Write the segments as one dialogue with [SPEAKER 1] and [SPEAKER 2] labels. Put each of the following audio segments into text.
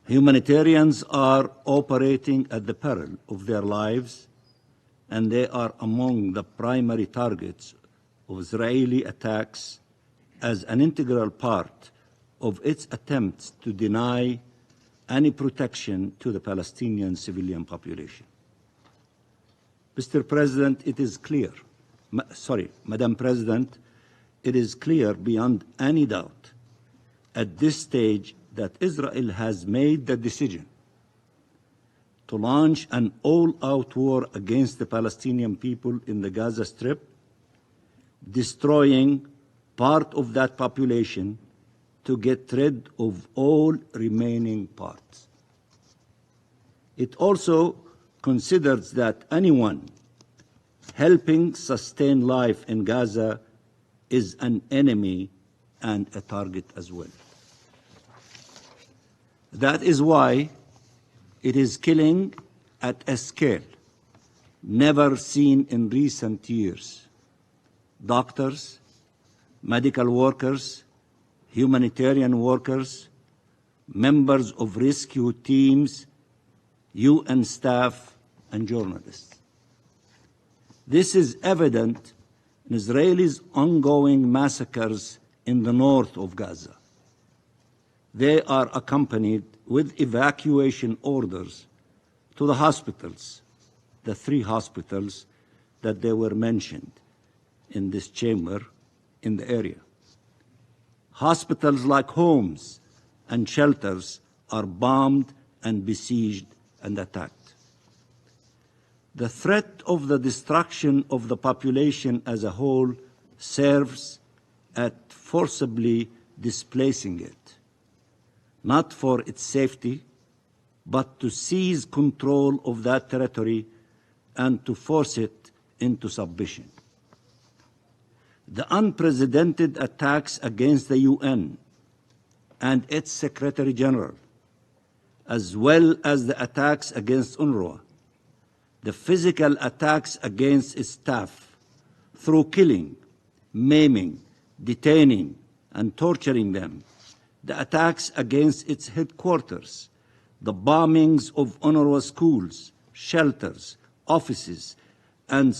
[SPEAKER 1] Humanitarians are operating at the peril of their lives, and they are among the primary targets of Israeli attacks as an integral part of its attempts to deny any protection to the Palestinian civilian population. Mr. President, it is clear, Madam President, it is clear beyond any doubt at this stage that Israel has made the decision to launch an all-out war against the Palestinian people in the Gaza Strip, destroying part of that population to get rid of all remaining parts. It also considers that anyone helping sustain life in Gaza is an enemy and a target as well. That is why it is killing at a scale never seen in recent years. Doctors, medical workers, humanitarian workers, members of rescue teams, UN staff, and journalists. This is evident in Israelis' ongoing massacres in the north of Gaza. They are accompanied with evacuation orders to the hospitals, the 3 hospitals that they were mentioned in this chamber in the area. Hospitals like homes and shelters are bombed and besieged and attacked. The threat of the destruction of the population as a whole serves at forcibly displacing it, not for its safety, but to seize control of that territory and to force it into submission. The unprecedented attacks against the UN and its Secretary General, as well as the attacks against UNRWA, the physical attacks against its staff through killing, maiming, detaining, and torturing them, the attacks against its headquarters, the bombings of UNRWA schools, shelters, offices, and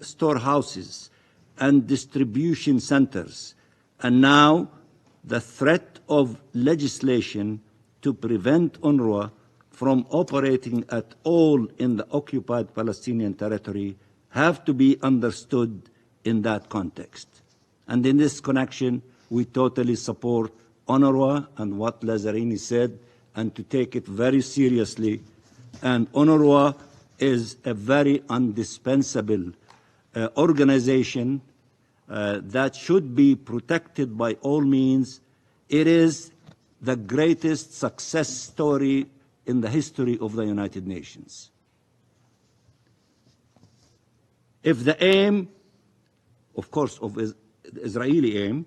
[SPEAKER 1] storehouses, and distribution centers, and now the threat of legislation to prevent UNRWA from operating at all in the occupied Palestinian territory have to be understood in that context. And in this connection, we totally support UNRWA and what Lazzarini said, and to take it very seriously. And UNRWA is a very indispensable organization that should be protected by all means. It is the greatest success story in the history of the United Nations. If the aim, of course, of the Israeli aim,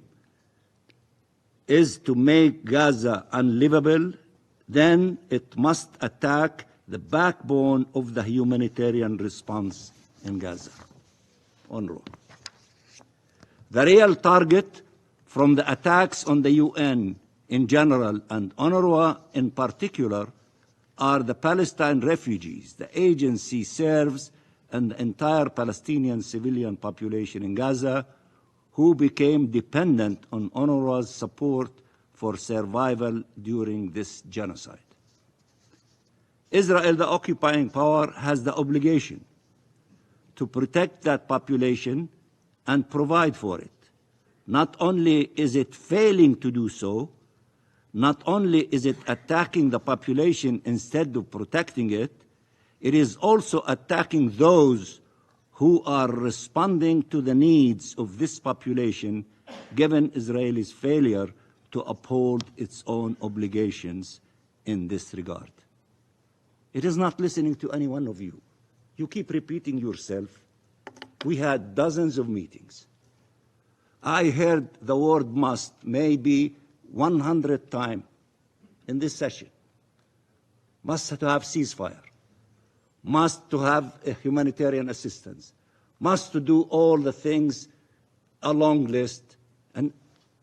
[SPEAKER 1] is to make Gaza unlivable, then it must attack the backbone of the humanitarian response in Gaza, UNRWA. The real target from the attacks on the UN in general and UNRWA in particular are the Palestine refugees the agency serves and the entire Palestinian civilian population in Gaza who became dependent on UNRWA's support for survival during this genocide. Israel, the occupying power, has the obligation to protect that population and provide for it. Not only is it failing to do so, not only is it attacking the population instead of protecting it, it is also attacking those who are responding to the needs of this population, given Israel's failure to uphold its own obligations in this regard. It is not listening to any one of you. You keep repeating yourself. We had dozens of meetings. I heard the word must maybe 100 times in this session. Must to have ceasefire. Must to have humanitarian assistance. Must to do all the things, a long list. And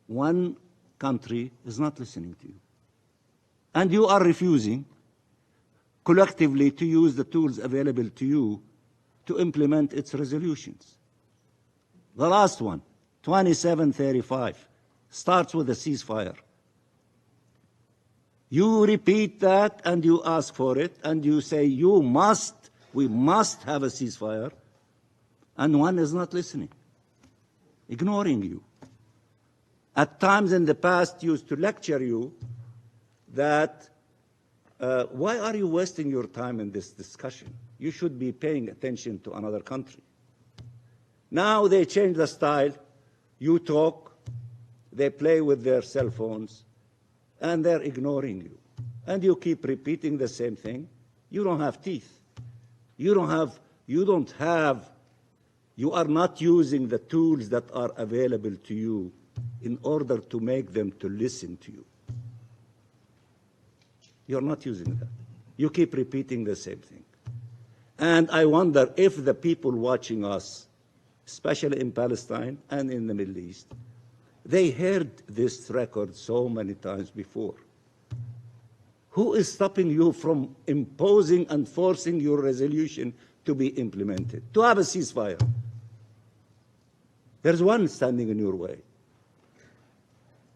[SPEAKER 1] one country is not listening to you. And you are refusing collectively to use the tools available to you to implement its resolutions. The last one, 2735, starts with a ceasefire. You repeat that and you ask for it and you say we must have a ceasefire, and one is not listening, ignoring you. At times in the past used to lecture you that why are you wasting your time in this discussion? You should be paying attention to another country. Now they change the style. You talk, they play with their cell phones, and they're ignoring you. And you keep repeating the same thing. You don't have teeth. You are not using the tools that are available to you in order to make them to listen to you. You're not using that. You keep repeating the same thing. And I wonder if the people watching us, especially in Palestine and in the Middle East, they heard this record so many times before. Who is stopping you from imposing and forcing your resolution to be implemented, to have a ceasefire? There's one standing in your way.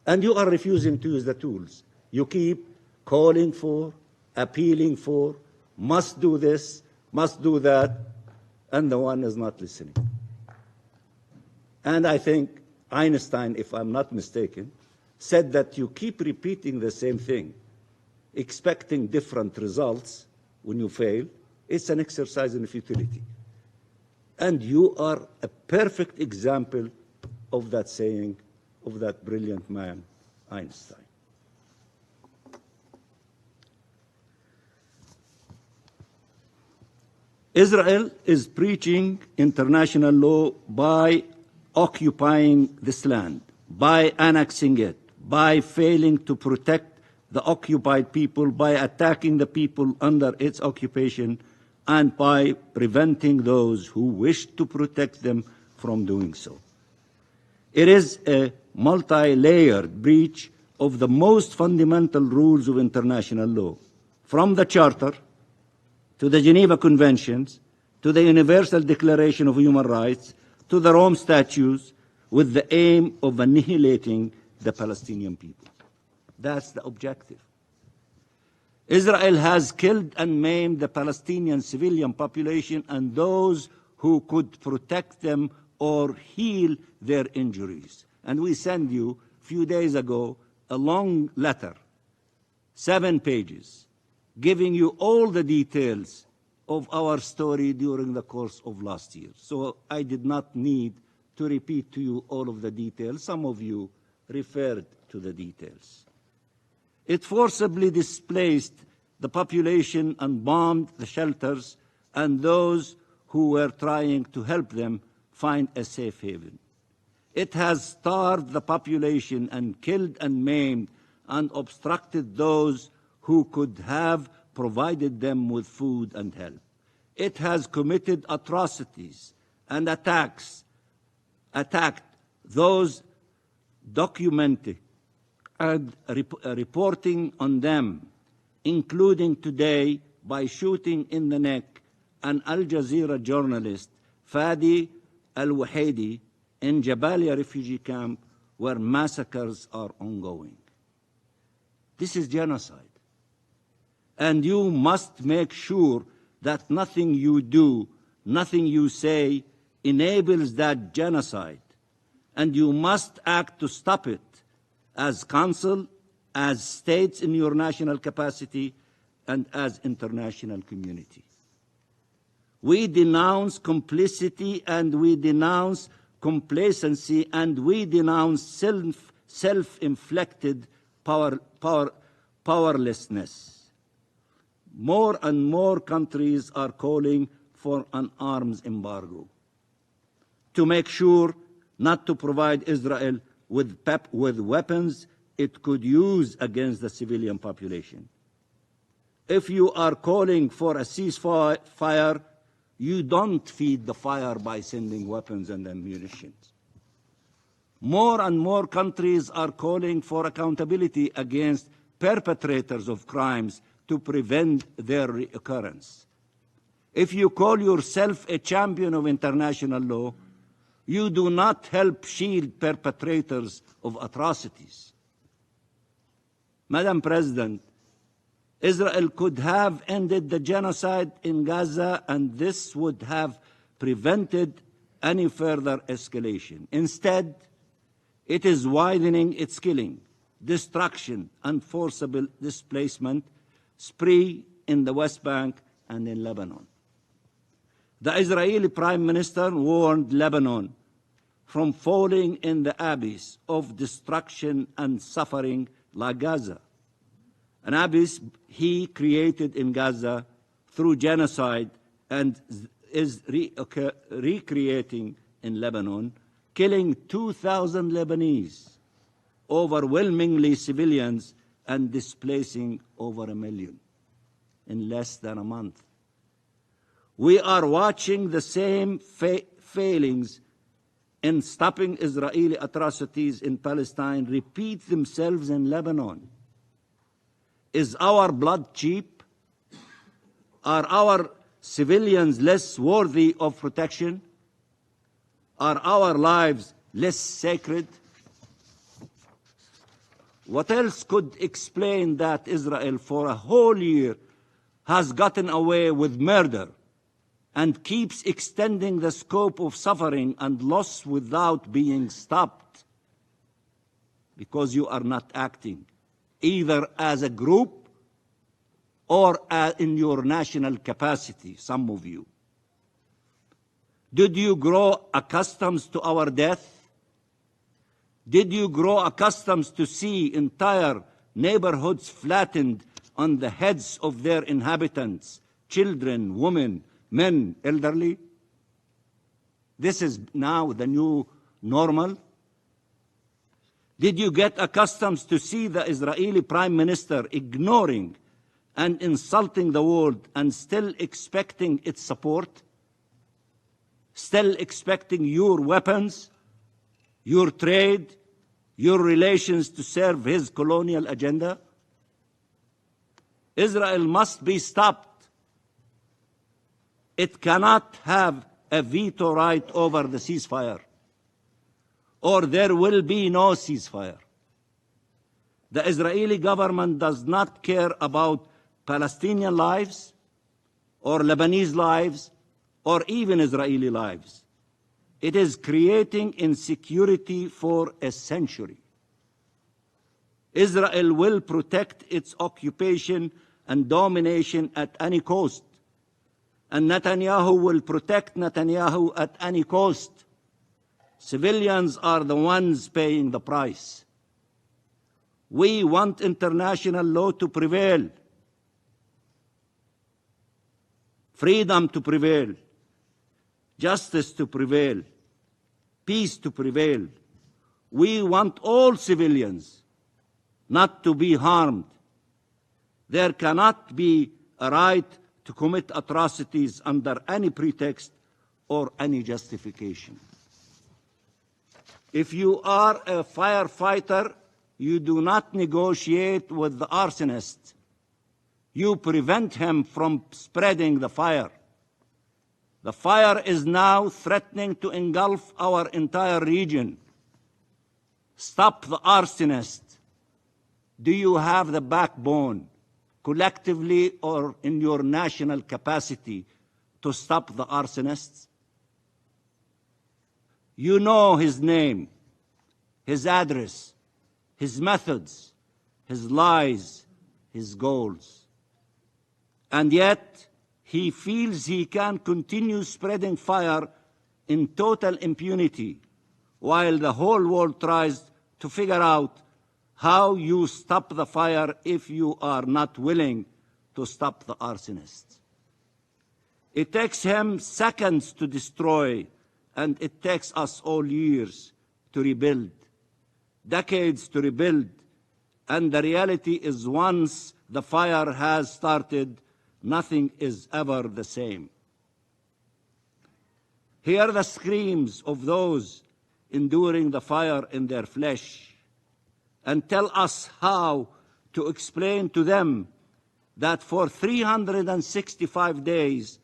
[SPEAKER 1] And you are refusing to use the tools. You keep calling for, appealing for, must do this, must do that, and the one is not listening. And I think Einstein, if I'm not mistaken, said that you keep repeating the same thing, expecting different results when you fail. It's an exercise in futility. And you are a perfect example of that saying of that brilliant man, Einstein. Israel is breaching international law by occupying this land, by annexing it, by failing to protect the occupied people, by attacking the people under its occupation, and by preventing those who wish to protect them from doing so. It is a multi-layered breach of the most fundamental rules of international law, from the Charter to the Geneva Conventions, to the Universal Declaration of Human Rights, to the Rome Statutes, with the aim of annihilating the Palestinian people. That's the objective. Israel has killed and maimed the Palestinian civilian population and those who could protect them or heal their injuries. And we sent you, a few days ago, a long letter, 7 pages, giving you all the details of our story during the course of last year. So I did not need to repeat to you all of the details. Some of you referred to the details. It forcibly displaced the population and bombed the shelters and those who were trying to help them find a safe haven. It has starved the population and killed and maimed and obstructed those who could have provided them with food and help. It has committed atrocities and attacked those documented and reporting on them, including today by shooting in the neck an Al Jazeera journalist, Fadi al-Wahidi, in Jabalia refugee camp where massacres are ongoing. This is genocide. And you must make sure that nothing you do, nothing you say enables that genocide. And you must act to stop it as Council, as states in your national capacity, and as international community. We denounce complicity and we denounce complacency and we denounce self-inflicted powerlessness. More and more countries are calling for an arms embargo to make sure not to provide Israel with weapons it could use against the civilian population. If you are calling for a ceasefire, you don't feed the fire by sending weapons and ammunition. More and more countries are calling for accountability against perpetrators of crimes to prevent their reoccurrence. If you call yourself a champion of international law, you do not help shield perpetrators of atrocities. Madam President, Israel could have ended the genocide in Gaza, and this would have prevented any further escalation. Instead, it is widening its killing, destruction, and forcible displacement spree in the West Bank and in Lebanon. The Israeli Prime Minister warned Lebanon from falling in the abyss of destruction and suffering like Gaza, an abyss he created in Gaza through genocide and is recreating in Lebanon, killing 2,000 Lebanese, overwhelmingly civilians, and displacing over 1 million in less than a month. We are watching the same failings in stopping Israeli atrocities in Palestine repeat themselves in Lebanon. Is our blood cheap? Are our civilians less worthy of protection? Are our lives less sacred? What else could explain that Israel for a whole year has gotten away with murder and keeps extending the scope of suffering and loss without being stopped? Because you are not acting, either as a group or in your national capacity, some of you. Did you grow accustomed to our death? Did you grow accustomed to see entire neighborhoods flattened on the heads of their inhabitants, children, women, men, elderly? This is now the new normal. Did you get accustomed to see the Israeli Prime Minister ignoring and insulting the world and still expecting its support? Still expecting your weapons, your trade, your relations to serve his colonial agenda? Israel must be stopped. It cannot have a veto right over the ceasefire, or there will be no ceasefire. The Israeli government does not care about Palestinian lives, or Lebanese lives, or even Israeli lives. It is creating insecurity for a century. Israel will protect its occupation and domination at any cost, and Netanyahu will protect Netanyahu at any cost. Civilians are the ones paying the price. We want international law to prevail, freedom to prevail, justice to prevail, peace to prevail. We want all civilians not to be harmed. There cannot be a right to commit atrocities under any pretext or any justification. If you are a firefighter, you do not negotiate with the arsonist. You prevent him from spreading the fire. The fire is now threatening to engulf our entire region. Stop the arsonist. Do you have the backbone, collectively or in your national capacity, to stop the arsonists? You know his name, his address, his methods, his lies, his goals. And yet, he feels he can continue spreading fire in total impunity, while the whole world tries to figure out how you stop the fire if you are not willing to stop the arsonists. It takes him seconds to destroy, and it takes us all years to rebuild, decades to rebuild, and the reality is once the fire has started, nothing is ever the same. Hear the screams of those enduring the fire in their flesh, and tell us how to explain to them that for 365 days,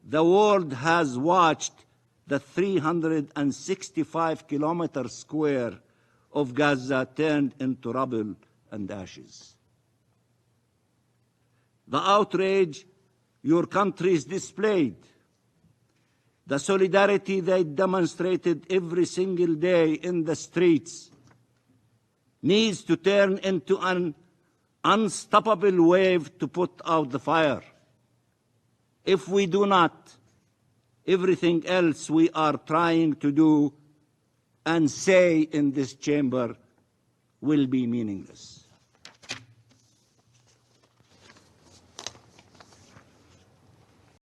[SPEAKER 1] the world has watched the 365 kilometers square of Gaza turned into rubble and ashes. The outrage your countries displayed, the solidarity they demonstrated every single day in the streets, needs to turn into an unstoppable wave to put out the fire. If we do not, everything else we are trying to do and say in this chamber will be meaningless.